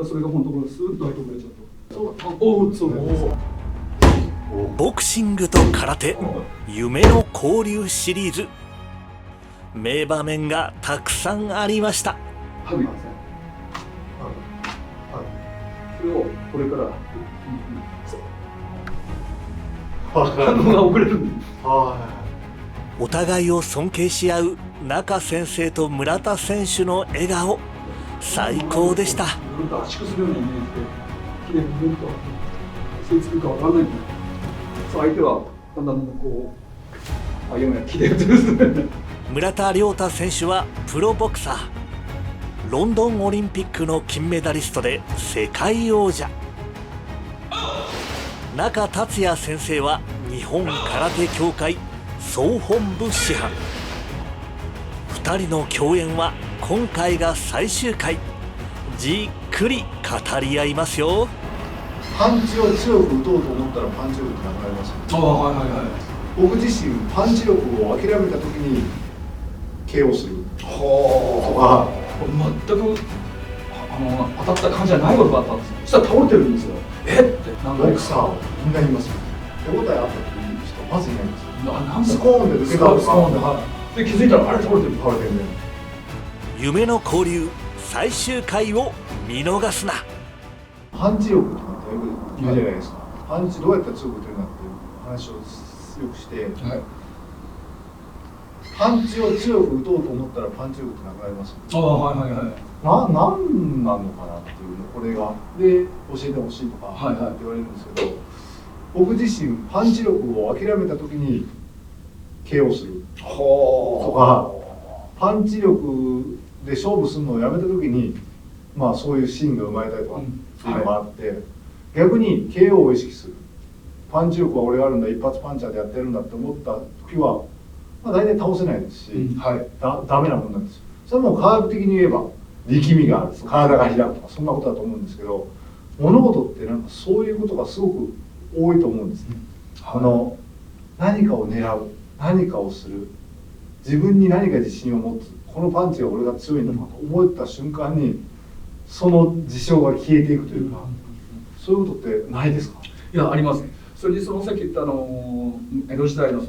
それが本当これスーッと入ってくれちゃった。そうボクシングと空手夢の交流シリーズ、名場面がたくさんありました。ハグいますね。それをこれから反応が遅れるんで。お互いを尊敬し合う中先生と村田選手の笑顔、最高でした。ぐるっと圧縮するようなイメージで、ぐるっと吸い付くかわからないんで、相手はだんだんこう歩みが切れるとですね。村田諒太選手はプロボクサー、ロンドンオリンピックの金メダリストで世界王者。中達也先生は日本空手協会総本部師範。2人の共演は今回が最終回。じっくり語り合いますよ。パンチを強く打とうと思ったらパンチ力がなくなりますよ。はいはいはい。僕自身パンチ力を諦めた時に KO するとか、全く当たった感じじゃないことがあったんですよ。そしたら倒れてるんですよ。えってボクサーはみんな言いますよ。手応えあったっていう人まずいないんですよ。なんでスコーンで抜けたとか、スコーンで、はい、で気づいたらあれ倒れてる倒れてるね。夢の交流最終回を見逃すな。パンチ力とかってよく言うじゃないですか。パンチどうやったら強く打てるんだっていう話をよくして、はい、パンチを強く打とうと思ったらパンチ力ってなくなりますよ。はいはいはい。なんなのかなっていうの、これがで教えてほしいとかって言われるんですけど、僕自身パンチ力を諦めた時に KO するとか、パンチ力で勝負するのをやめた時にまあそういうシーンが生まれたりとかっていうのがあって、逆に KO を意識する、パンチ力は俺があるんだ、一発パンチャーでやってるんだって思った時は、まあ、大体倒せないですし、ダメなもんなんですよ。それはもう科学的に言えば力みがある、体が開くとかそんなことだと思うんですけど、物事ってなんかそういうことがすごく多いと思うんですね。何かを狙う、何かをする、自分に何か自信を持つ、このパンチが俺が強いんだと思った瞬間にその事象が消えていくというか、そういうことってないですか？いや、ありますね。それにさっき言った江戸時代の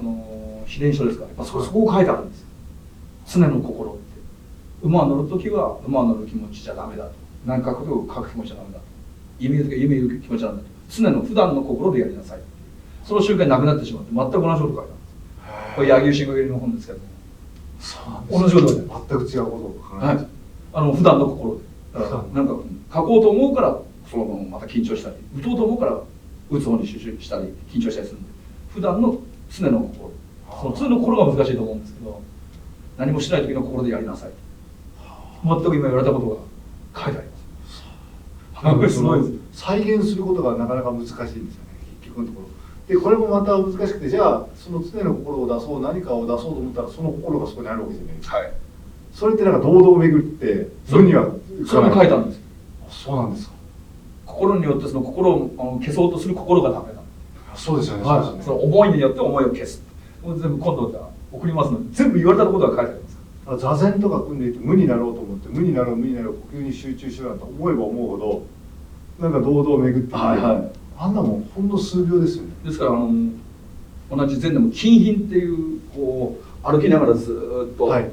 秘伝書ですかね、そこを書いてあるんですよ。常の心って、馬を乗るときは馬を乗る気持ちじゃダメだと、何かことを書く気持ちじゃダメだと、夢言う気持ちじゃダメだと、常の普段の心でやりなさい。その瞬間になくなってしまって、全く同じこと書いてあるんです。これ柳生真言の本ですけども、同じこと書いてある。全く違うことを考えて、普段の心で、なんか書こうと思うからまた緊張したり、打とうと思うから打つ方に集中したり緊張したりするんで、普段の常の心、その常の心が難しいと思うんですけど、何もしない時の心でやりなさい。全く今言われたことが書いてあります。すごいです。再現することがなかなか難しいんですよね、結局のところ。でこれもまた難しくて、じゃあその常の心を出そう、何かを出そうと思ったらその心がそこにあるわけじゃないですか。はい、それってなんか堂々巡って文にはそれも書いたんですよ。そうなんですか。心によってその心を消そうとする心がダメなの。そうですよね。はい、その思いによって思いを消す。もう全部今度じゃ送りますので、全部言われたことが書いてあります。座禅とか組んでいて無になろうと思って、無になろう呼吸に集中しようなんて思えば思うほどなんか堂々巡っていて、あんなもんほんの数秒ですよね。ですから同じ禅でも金品っていうこう歩きながらずっと、はい、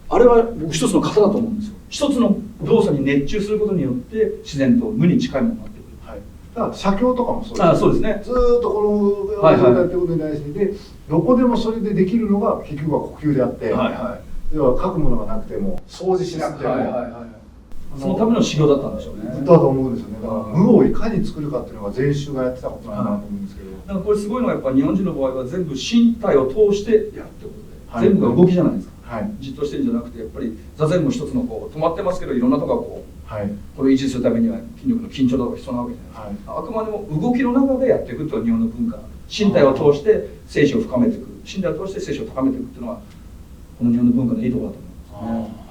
あれは僕一つの型だと思うんですよ。一つの動作に熱中することによって自然と無に近いものになってくる。はい、だから写経とかもそうです。そうですね。ずーっとこのやってることに対して、でどこでもそれでできるのが結局は呼吸であって、要は書くものがなくても掃除しなくても、そのための修行だったんでしょうね。だと思うんですよね。だから無をいかに作るかっていうのが禅宗がやってたことなんだと思うんですけど、だからこれすごいのはやっぱ日本人の場合は全部身体を通してやるってことで、全部が動きじゃないですか。じっとしてるんじゃなくて、やっぱり座禅も一つのこう止まってますけど、いろんなとこがこう、これを維持するためには筋力の緊張とか必要なわけじゃないですか。あくまでも動きの中でやっていくという日本の文化、身体を通して精神を深めていく、身体を通して精神を高めていくっていうのはこの日本の文化のいいところだと思いますね。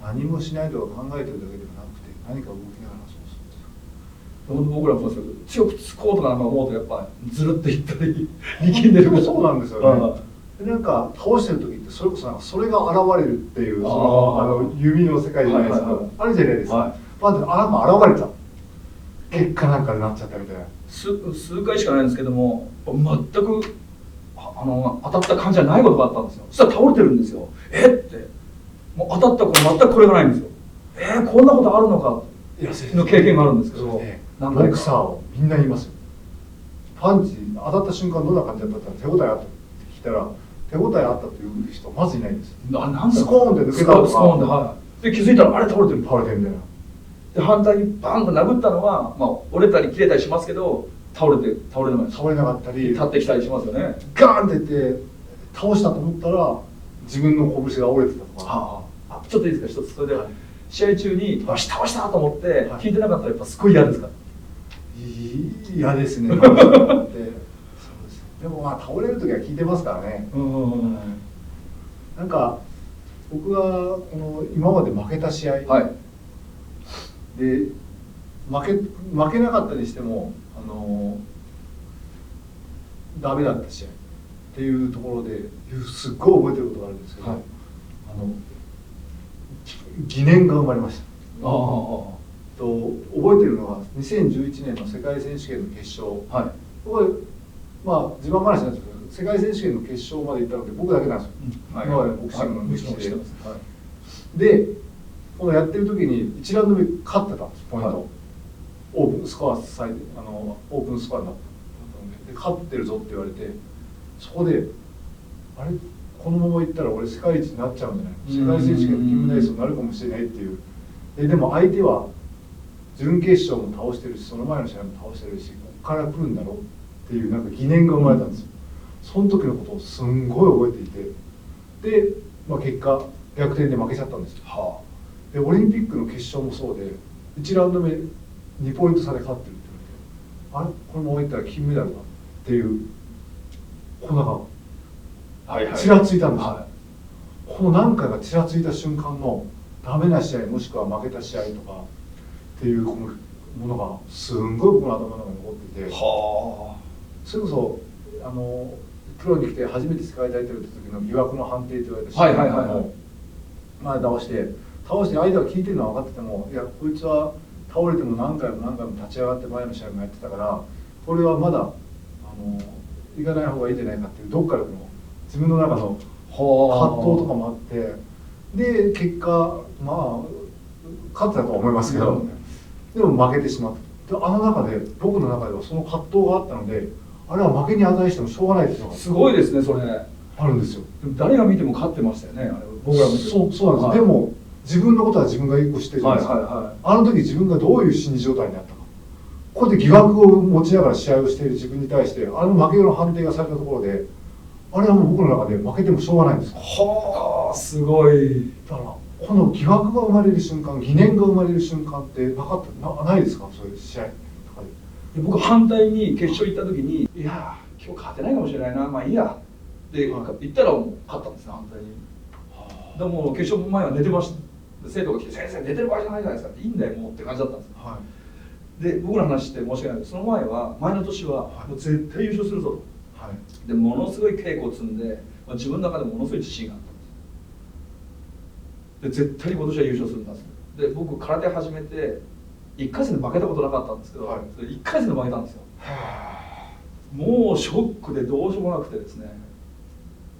何もしないとか考えてるだけではなくて、何か動きながらそうする。僕らもそうですけど、強くつこうとかなんか思うとやっぱずるっていったり力んでるから。そうなんですよね。でなんか倒してる時ってそれこそなんかそれが現れるっていうその弓の世界じゃないですか、あるじゃないですか、はい、パンってなんか現れた結果なんかになっちゃったみたいな数回しかないんですけども、全く当たった感じじゃないことがあったんですよ。そしたら倒れてるんですよ。ってもう当たった子全くこれがないんですよ。こんなことあるのかの経験があるんですけど、ボクサーはみんな言いますよ。パンチ当たった瞬間どんな感じだったって手応えあったって聞いたら、手応えあったという人まずいないんです。なんスコーンって抜けたとか、スコーンで、はい、で気づいたらあれ倒れてるみたいな。で反対にバンと殴ったのは、まあ、折れたり切れたりしますけど倒れなかったり立ってきたりしますよね。ガーンって言って倒したと思ったら自分の拳が折れてたとか、ちょっといいですか一つ。それで、はい、試合中に倒したと思って聞いてなかったらやっぱすごい嫌ですか？嫌ですね。でもまあ倒れる時は聞いてますからね。なんか僕がこの今まで負けた試合、はい、で負けなかったにしてもダメだった試合っていうところですっごい覚えてることがあるんですけど、はい、疑念が生まれました。覚えてるのは2011年の世界選手権の決勝、はい、僕まあ自慢話なんですけど世界選手権の決勝まで行ったので僕だけなんですよ、今までボクシングの歴史で。でこのやってる時に1ラウンド目勝ってたんですポイント、はい、オープンスコアになったので勝ってるぞって言われて、そこであれこのままいったら俺世界一になっちゃうんじゃないの、世界選手権の金メダリストになるかもしれないっていう。でも相手は準決勝も倒してるしその前の試合も倒してるしここから来るんだろうっていうなんか疑念が生まれたんですよ。その時のことをすんごい覚えていて、で、まあ、結果逆転で負けちゃったんですよ。でオリンピックの決勝もそうで1ラウンド目2ポイント差で勝ってるって言われて、あれこのままいったら金メダルだっていう粉がちらついたんですよ、はい、この何回かちらついた瞬間のダメな試合もしくは負けた試合とかっていうこのものがすんごい僕の頭の中に残ってて、それこそプロに来て初めて世界タイトルって時の疑惑の判定と言われた試合も前倒して相手が効いてるのは分かってても、いやこいつは倒れても何回も立ち上がって前の試合もやってたからこれはまだいかない方がいいんじゃないかっていうどっかでの自分の中の葛藤とかもあって、で結果まあ勝ってたとは思いますけど、でも負けてしまった。で中で僕の中ではその葛藤があったので、あれは負けに値してもしょうがないっていうのがすごいですね。それあるんですよ。誰が見ても勝ってましたよね。あれ僕ら見てそうなんです、はい、でも自分のことは自分が一個知ってるじゃないですか、あの時自分がどういう心理状態になったか、ここで疑惑を持ちながら試合をしている自分に対して負けの判定がされたところで、あれはもう僕の中で負けてもしょうがないんです。すごい。だからこの疑惑が生まれる瞬間、疑念が生まれる瞬間ってないですか、そういう試合とかで。僕反対に決勝行った時に、いや今日勝てないかもしれないな、まあいいやで、行ったらもう勝ったんですね、反対に。でも決勝前は寝てました。生徒が来て「先生寝てる場合じゃないじゃないですか」って「いいんだよもう」って感じだったんですよ、はい、で僕の話って申し訳ないけど、その前の年はもう絶対優勝するぞと、はい、でものすごい稽古を積んで、自分の中でものすごい自信があったんですで、絶対に今年は優勝するんだで、僕空手始めて1回戦で負けたことなかったんですけど、はい、1回戦で負けたんですよ。もうショックでどうしようもなくてですね、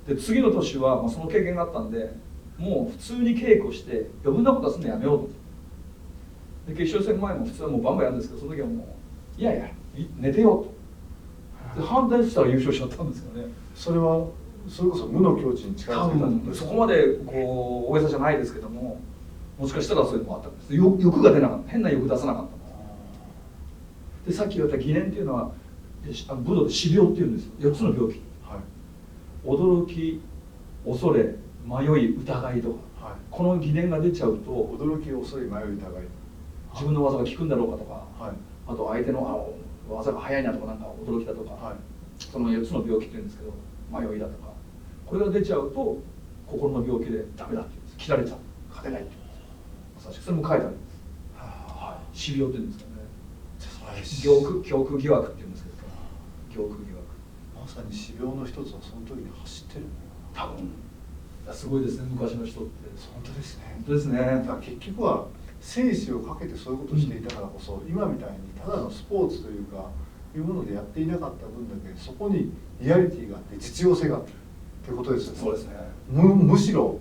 で次の年は、その経験があったんでもう普通に稽古して余分なことはするのやめようと。で決勝戦前も普通はもうバンバンやるんですけど、その時はもういやいや寝てよと。で反対したら優勝しちゃったんですよね。それこそ無の境地に近づいたんです。そこまでこう大げさじゃないですけども、もしかしたらそういうのもあったんです。欲が出なかった、変な欲出さなかった。でさっき言った疑念っていうのは武道で持病っていうんですよ。4つの病気、はい、驚き、恐れ、迷い、疑いとか、はい、この疑念が出ちゃうと、驚き、恐れ、迷い、疑い、自分の技が効くんだろうかとか、はい、あと相手の技が速いなとか、なんか驚きだとか、はい、その4つの病気っていうんですけど、迷いだとか、これが出ちゃうと心の病気でダメだって言うんです。切られちゃう、勝てないって言うんです。まさしくそれも書いてあるんです。はい、持病っていうんですかね。胸腔疑惑っていうんですけど、胸腔疑惑。まさに持病の一つはその時に走ってる。多分すごいですね、昔の人って。本当ですね。本当ですね。だから結局は生死をかけてそういうことをしていたからこそ、今みたいにただのスポーツというかいうものでやっていなかった分だけそこにリアリティがあって実用性があってっていうことですよね。そうですね。むしろ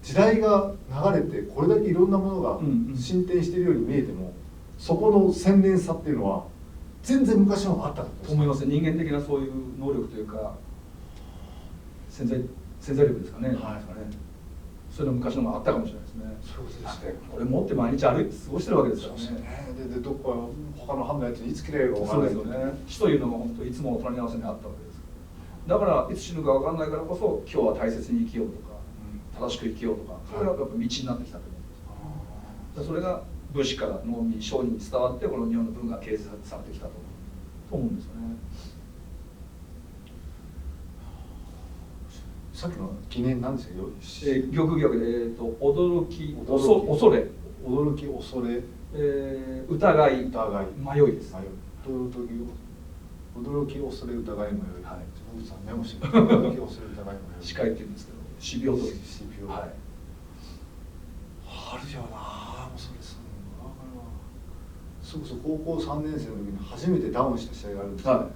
時代が流れてこれだけいろんなものが進展しているように見えても、そこの洗練さっていうのは全然昔の方があったと思います。人間的なそういう能力というか潜在力ですかね。はい。そういうの昔の方があったかもしれないですね。そうですね。これ持って毎日歩いて過ごしてるわけですからね。でどこか他の班のやつにいつ切れるか分からないですよね。死というのが本当いつも隣り合わせにあったわけです。だからいつ死ぬか分からないからこそ今日は大切に生きようとか、正しく生きようとか、それがやっぱ道になってきたと思うんです。それが武士から農民商人に伝わってこの日本の文化が形成されてきたと思うんですよね。さっきの記念なんですよ。玉で驚き恐れ驚き恐れ、疑い迷いです。驚き恐れ疑い迷い。はい。自分さんメモして驚き恐れ疑い迷い。司会って言うんですけど、死病と。死病。はい。あるよな。もうそれすぐそ高校3年生の時に初めてダウンした試合があるんですよ。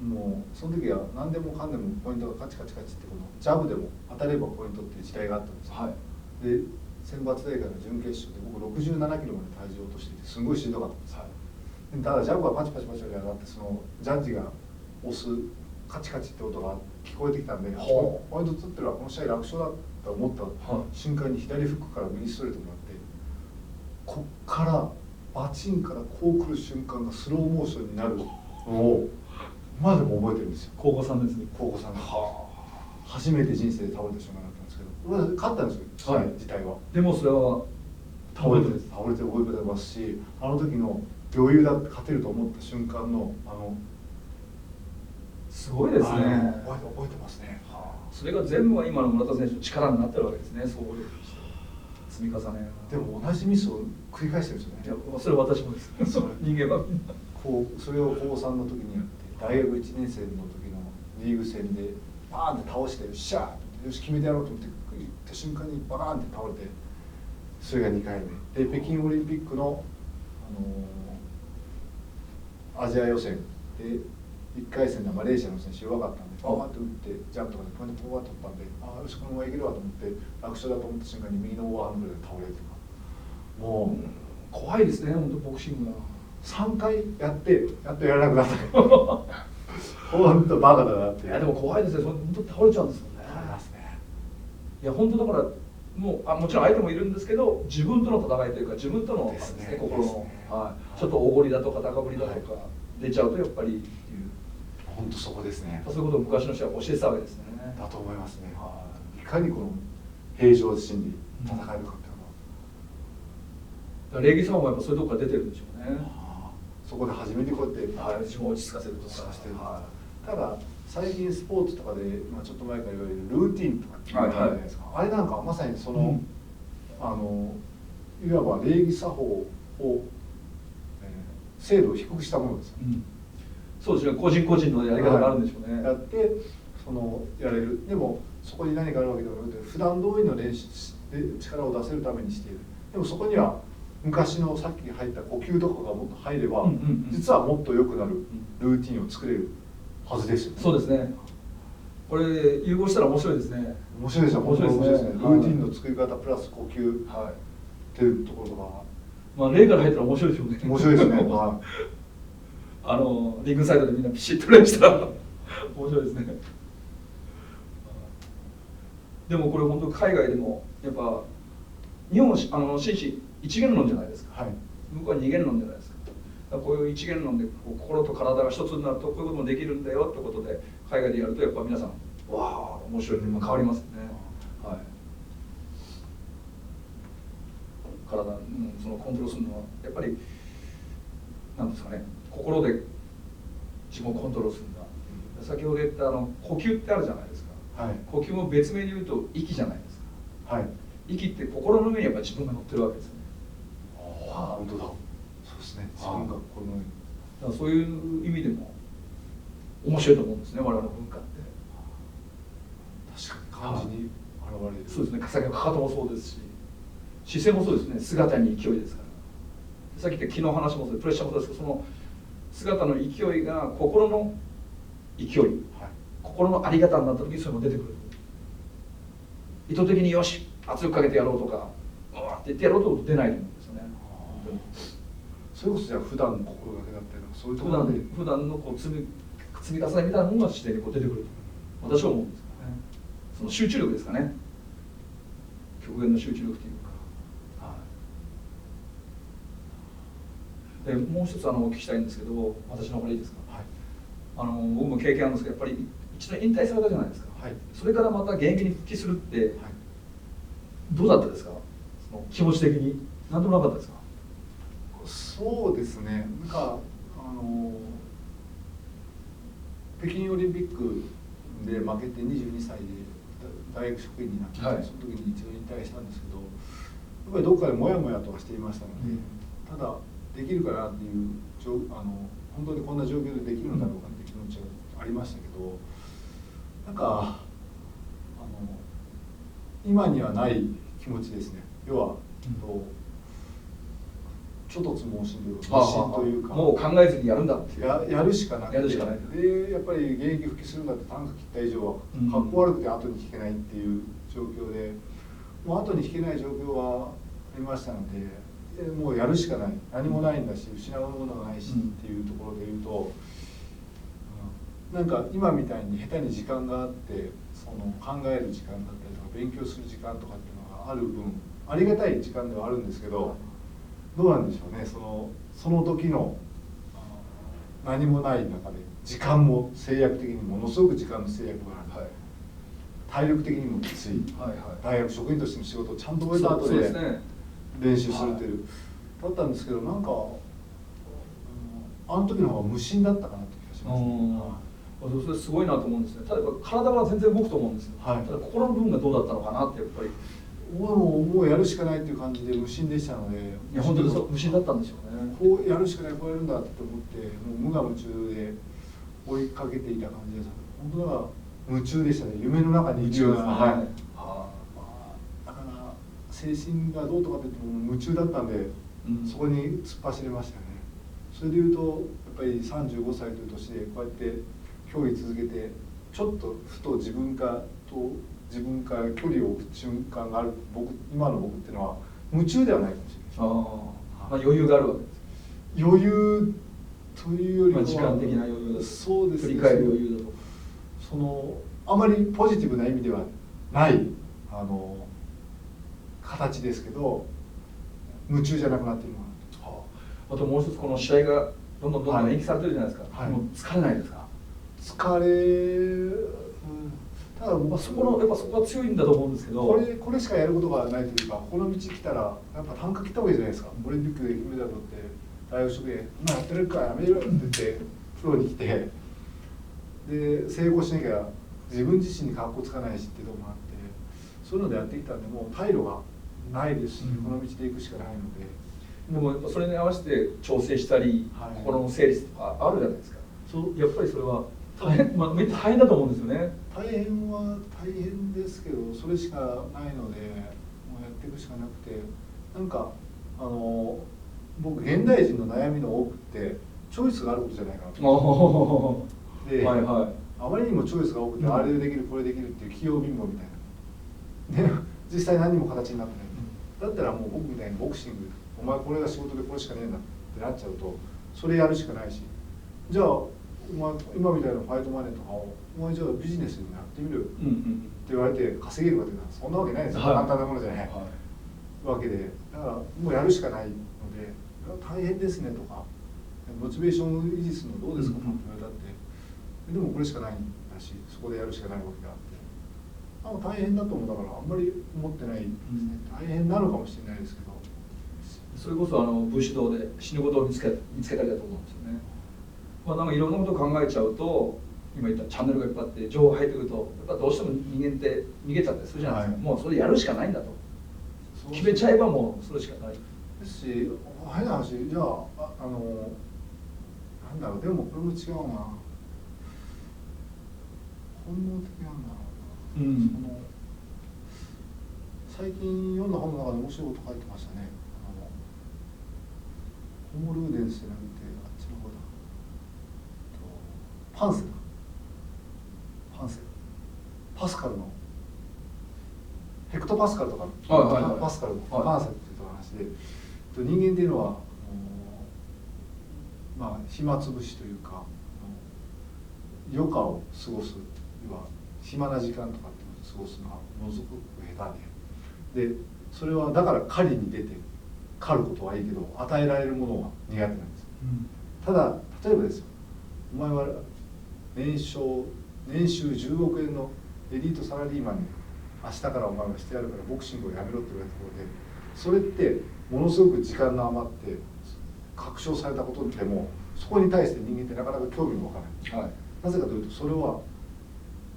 もうその時は何でもかんでもポイントがカチカチカチってこのジャブでも当たればポイントっていう時代があったんですよ。はい、で選抜大会の準決勝で僕67キロまで体重を落としていてすごいしんどかったんです、はい、ただジャブがパチパチパチパチ上がってそのジャッジが押すカチカチって音が聞こえてきたんで、ポイント取ってるわこの試合楽勝だと思った瞬間に左フックから右ストレートもらってこっからバチンからこう来る瞬間がスローモーションになるのを今でも覚えてるんですよ。高校3年生。高校3年生。初めて人生で倒れた瞬間だったんですけど、俺勝ったんですよ、はい、自体は。でもそれは倒れて覚えてますし、あの時の余裕だって勝てると思った瞬間のすごいですね。覚えてますね。それが全部は今の村田選手の力になってるわけですね。総力として積み重ね。でも同じミスを繰り返してるんですよね。いや、それは私もです。人間はそれを高3の時にやって。大学1年生の時のリーグ戦でバーンって倒してよっしゃーよし決めてやろうと思って行った瞬間にバーンって倒れてそれが2回目で北京オリンピックの、アジア予選で1回戦でマレーシアの選手弱かったんでバーンって打ってジャンプとかでポイントポーンと取ったんでよしこのままいけるわと思って楽勝だと思った瞬間に右のオーバーハンドルで倒れるとかもう怖いですね本当ボクシングは。3回やってやっとやらなくなった本当バカだなって。いやでも怖いですね。本当倒れちゃうんですもんね。いや本当だからもちろん相手もいるんですけど自分との戦いというか自分とのですね心の、はい、ちょっとおごりだとか高ぶりだとか出ちゃうとやっぱりっていう本当そこですね。そういうことを昔の人は教えてたわけですね。だと思いますね。いかにこの平常心で戦えるかっていうのは。礼儀様もやっぱそういうとこから出てるんでしょうね。そこで初めてこうやって自分を落ち着かせるとかしてる。ただ最近スポーツとかで、ちょっと前から言われるルーティンとかっていうのがあるじゃないですか。あれなんかまさにその、いわば礼儀作法を、精度を低くしたものですよ。そうですね。個人個人のやり方があるんでしょうね。やってやれる。でもそこに何かあるわけではなくて普段通りの練習で力を出せるためにしている。でもそこには昔のさっき入った呼吸とかがもっと入れば、実はもっと良くなるルーティンを作れるはずですよね。そうですね。これ融合したら面白いですね。面白いですよ。面白いですね。ルーティンの作り方プラス呼吸っていうところとか。例から入ったら面白いでしょうね。面白いですね。リングサイドでみんなピシッと練したら面白いですね。でもこれ本当海外でもやっぱ日本は紳士一元論じゃないですか。向こうは二元論じゃないですか。こういう一元論で心と体が一つになるとこういうこともできるんだよってことで海外でやるとやっぱ皆さんわあ面白いって変わりますよね。はい。体、そのコントロールするのはやっぱりなんですかね、心で自分をコントロールするんだ。先ほど言った呼吸ってあるじゃないですか。呼吸も別名に言うと息じゃないですか。息って心の上にやっぱ自分が乗ってるわけですよね。本当だ。そうですね。自分がこのだからそういう意味でも面白いと思うんですね。我々の文化って。感じに現れる。そうですね、先ほどかかともそうですし、姿勢もそうですね、姿に勢いですから。さっき言った気の話もそうで、プレッシャーもそうですけど、その姿の勢いが心の勢い、心のありがたになった時にそれも出てくる。意図的によし圧力かけてやろうとかうわって言ってやろうと出ないと思うんですよね。それこそじゃあ普段の心がけだったりとかそういうところで普段のこう積み重ねみたいなものが自然にこう出てくると私は思うんですよね。その集中力ですかね。極限の集中力というか。はい、でもう一つお聞きしたいんですけど、私の方からいいですか。はい、僕も経験あるんですけど、やっぱり一度引退されたじゃないですか。はい、それからまた現役に復帰するって、はい、どうだったですか。その気持ち的に何ともなかったですか。そうですね。なんか北京オリンピックで負けて22歳で大学職員になって、はい、その時に一度引退したんですけど、やっぱりどっかでモヤモヤとはしていましたので、ただできるかなっていう本当にこんな状況でできるんだろうかって気持ちはありましたけど、なんか今にはない気持ちですね。要は、ちょっとつ盲信というか自信というか、もう考えずにやるんだっていう、やるしかなくて、でやっぱり現役復帰するんだって短歌切った以上はかっこ悪くて後に引けないっていう状況で、もう後に引けない状況はありましたので、もうやるしかない、何もないんだし失うものがないしっていうところで言うと、なんか今みたいに下手に時間があってその考える時間だったりとか勉強する時間とかっていうのがある分ありがたい時間ではあるんですけど、どうなんでしょうね、その時の何もない中で時間も制約的にものすごく時間の制約がある、はい、体力的にもきつい、はいはい、大学職員としての仕事をちゃんと終えた後で練習するっていう、だったんですけど、なんかあの時の方が無心だったかなって気がしますね。それすごいなと思うんですね。例えば体は全然動くと思うんですよ、はい、ただ心の部分がどうだったのかなってやっぱりもうやるしかないっていう感じで無心でしたので、いや本当に無心だったんでしょうね。こうやるしかない、こうやるんだって思ってもう無我夢中で追いかけていた感じです。本当だから夢中でしたね。夢の中にいるような、はい、だから精神がどうとかって言っても夢中だったんで、そこに突っ走れましたよね。それでいうとやっぱり35歳という年でこうやって競技続けて、ちょっとふと自分から距離を置く瞬間がある今の僕っていうのは夢中ではないかもしれない。余裕があるわけです。余裕というよりは、時間的な余裕だと。そうですね。振り返る余裕だと。あまりポジティブな意味ではない形ですけど、夢中じゃなくなっているもの。あともう一つ、この試合がどんどん延期されてるじゃないですか。もう疲れないですか。疲れ、ただ僕はそこが強いんだと思うんですけど、これしかやることがないというか、この道来たらやっぱ単価切った方がいいじゃないですか。オリンピックで金メダル取って大学職で「今やってるからやめろ」って言ってプロに来て、で成功しなきゃ自分自身に格好つかないしっていうところもあって、そういうのでやってきたんで、もう退路がないですし、この道で行くしかないので。でもそれに合わせて調整したり、心の整理とかあるじゃないですか。やっぱりそれは大変、めっちゃ大変だと思うんですよね。大変は大変ですけど、それしかないのでもうやっていくしかなくて、なんか僕現代人の悩みの多くってチョイスがあることじゃないかなと思ってで、はいはい、あまりにもチョイスが多くて、あれできるこれできるっていう器用貧乏みたいなで実際何も形になってない。だったらもう僕みたいにボクシング、お前これが仕事でこれしかねえんだってなっちゃうと、それやるしかないし、じゃあお前今みたいなファイトマネーとかをお前じゃあビジネスにやってみるよって言われて稼げるかというと、そんなわけないですよ、簡単なものじゃない、わけで、だからもうやるしかないので、大変ですねとか、モチベーションを維持するのどうですかって言われたって、でもこれしかないんだし、そこでやるしかないわけがあって、大変だと思う。だからあんまり思ってないですね。大変なのかもしれないですけど、それこそ武士道で死ぬことを見つけたりだと思うんですよね。なんかいろんなことを考えちゃうと、今言ったチャンネルがいっぱいあって情報入ってくると、やっぱどうしても人間って逃げちゃったりするじゃないですか、もうそれやるしかないんだと決めちゃえばもうそれしかないですし、変な話、じゃあなんだろう、でもこれも違うな、本能的なんだろうな、最近読んだ本の中で面白いこと書いてましたね。ホモルーデンスじゃなくてあっちの方だ、パンセだ、パスカルのヘクトパスカルとか、パスカルのパンセっていう話で、人間っていうのはまあ暇つぶしというか余暇を過ごす、要は暇な時間とかっていうのを過ごすのはものすごく下手で、それはだから狩りに出て狩ることはいいけど与えられるものは苦手なんです、ただ例えばですよ、お前は年収10億円のエリートサラリーマンに明日からお前はしてやるからボクシングをやめろって言われたところで、それってものすごく時間の余って確証されたことでもそこに対して人間ってなかなか興味が湧かない、なぜかというとそれは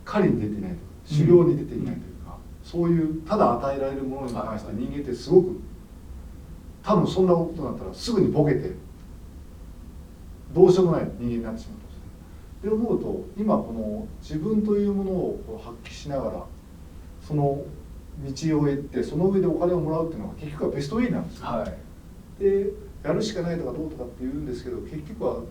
狩りに出ていないとか狩猟に出ていないというか、そういうただ与えられるものに関して人間ってすごく多分そんなことになったらすぐにボケてどうしようもない人間になってしまうんですね。で思うと今この自分というものを発揮しながらその道を得てその上でお金をもらうっていうのが結局はベストウェイなんですよ、でやるしかないとかどうとかって言うんですけど、結局は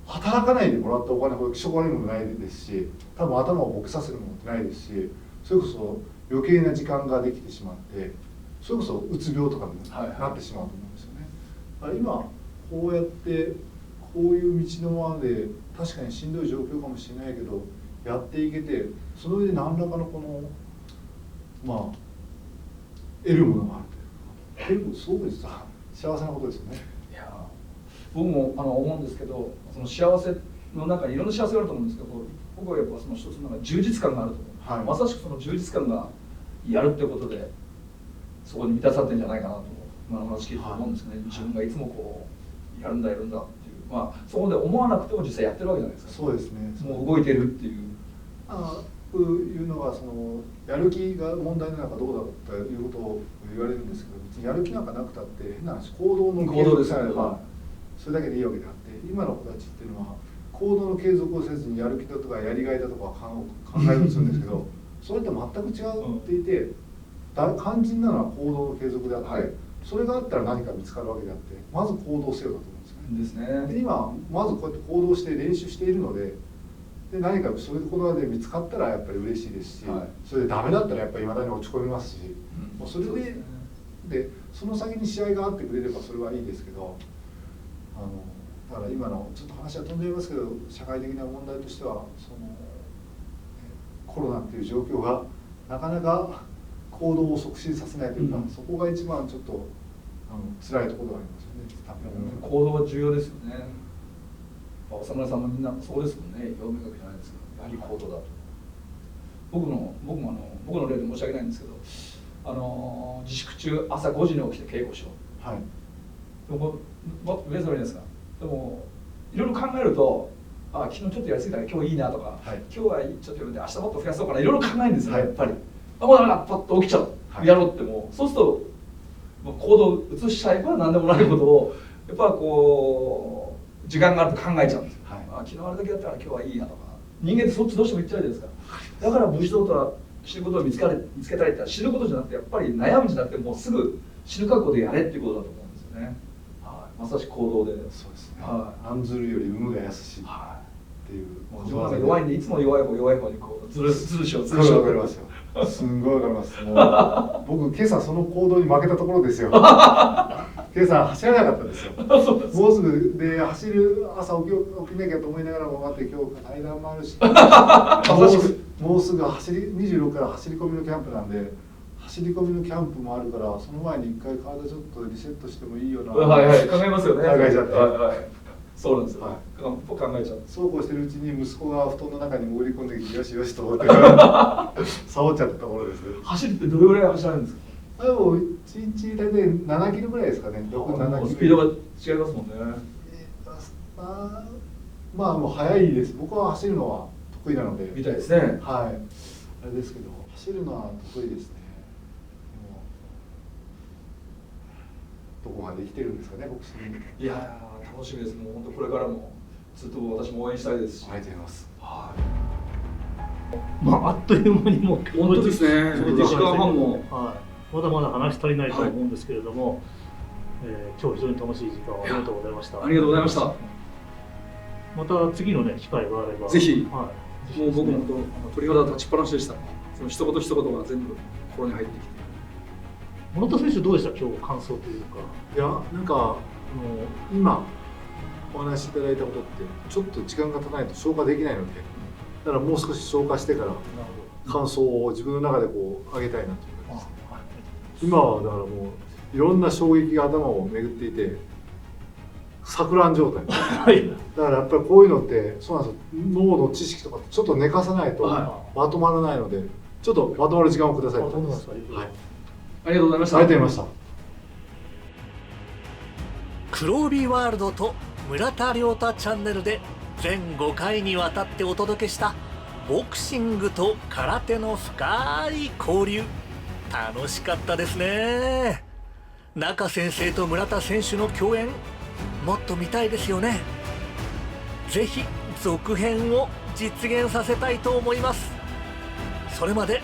働かないでもらったお金ほど気色悪いものないですし、多分頭をボケさせるものってないですし、それこそ余計な時間ができてしまってそれこそうつ病とかになってしまうと思うんですよね。今こうやってこういう道のままで確かにしんどい状況かもしれないけどやっていけて、その上で何らかのこのまあ得るものがあるというか、結構すごく実は幸せなことですよね。いや僕も思うんですけど、その幸せの中にいろんな幸せがあると思うんですけど、僕はやっぱその一つの中に充実感があると思う、まさしくその充実感がやるっていうことでそこに満たされてるんじゃないかなと今の話聞いて思うんですね、自分がいつもこうやるんだっていう、まあそこで思わなくても実際やってるわけじゃないですか。そうですね。もう動いてるっていう。いうのがそのやる気が問題なのかどうだということを言われるんですけど、別にやる気なんかなくたって変な話、行動の継続さえあればそれだけでいいわけであって、今の子たちっていうのは行動の継続をせずにやる気だとかやりがいだとか考えようとするんですけどそれって全く違っていて、肝心なのは行動の継続であって、それがあったら何か見つかるわけであって、まず行動せよだと思うんですね。で今まずこうやって行動して練習しているので、何かそういうことで見つかったらやっぱり嬉しいですし、それでダメだったらやっぱりいまだに落ち込みますし、もうそれでその先に試合があってくれればそれはいいですけど、だから今のちょっと話は飛んでいますけど、社会的な問題としてはそのコロナっていう状況がなかなか行動を促進させないというか、そこが一番ちょっと辛いところがありますよね。行動は重要ですよね。浅村さんもみんなそうですもんね。読み書きじゃないですけど、やはり行動だと。僕の例で申し訳ないんですけど、自粛中朝5時に起きて稽古しよう。でも目覚めですか。でもいろいろ考えると、昨日ちょっとやりすぎたから今日いいなとか、今日はちょっとやめて明日もっと増やそうかな、いろいろ考えるんですよ、やっぱり。もうダメだ、パッと起きちゃう、やろうってもうそうすると行動を移しちゃえば何でもないことをやっぱこう時間があると考えちゃうんですよ、昨日あれだけだったら今日はいいなとか、人間ってそっちどうしても言っちゃうじゃないですか。だから武士道とは死ぬことを見つけたりって死ぬことじゃなくて、やっぱり悩むんじゃなくてもうすぐ死ぬ覚悟でやれっていうことだと思うんですよね。まさしく行動で。そうですね。案ずるより産むが優しいっていう。自分が弱いんでいつも弱い方にこうずるしよう。わかりますよ。すんごいわかります。僕今朝その行動に負けたところですよ。今朝走らなかったですよ。もうすぐで走る朝起きなきゃと思いながらも待って、今日対談もあるし、もうすぐ26から走り込みのキャンプなんで、走り込みのキャンプもあるから、その前に一回体ちょっとリセットしてもいいよな。考えますよね。考えちゃって。そうなんですよ。僕考えちゃう。そうこうしてるうちに息子が布団の中に潜り込んできて、よしよしと思ってサボっちゃったところです。走るってどれぐらい走られるんですか。でも1日大体7キロぐらいですかね。6、7キロ。スピードが違いますもんね。まあもう速いです。僕は走るのは得意なので。みたいですね。あれですけど、走るのは得意ですね。どこまで生きてるんですかね、ボクシング。いや楽しみです。もう本当これからもずっと私も応援したいですし。ありがとうございます。あっという間にもう本当ですね。1時間半もまだまだ話し足りないと思うんですけれども、今日非常に楽しい時間をありがとうございました。ありがとうございました。また次のね機会があればぜひ、はい、もう僕も鳥肌立ちっぱなしでした。その一言一言が全部心に入ってきて。諸田選手どうでした今日感想というか。いやなんか今お話しいただいたことってちょっと時間が経たないと消化できないので、だからもう少し消化してから感想を自分の中でこう上げたいなと思います。今はだからもういろんな衝撃が頭を巡っていて錯乱状態、はい、だからやっぱりこういうのってそうなんですよ、脳の知識とかってちょっと寝かさないとまとまらないので、ちょっとまとまる時間をください。はい、ありがとうございました。ありがとうございました。黒帯ワールドと村田亮太チャンネルで全5回にわたってお届けしたボクシングと空手の深い交流、楽しかったですね。中先生と村田選手の共演もっと見たいですよね。ぜひ続編を実現させたいと思います。それまで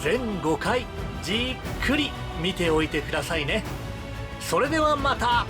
全5回じっくり見ておいてくださいね。それではまた。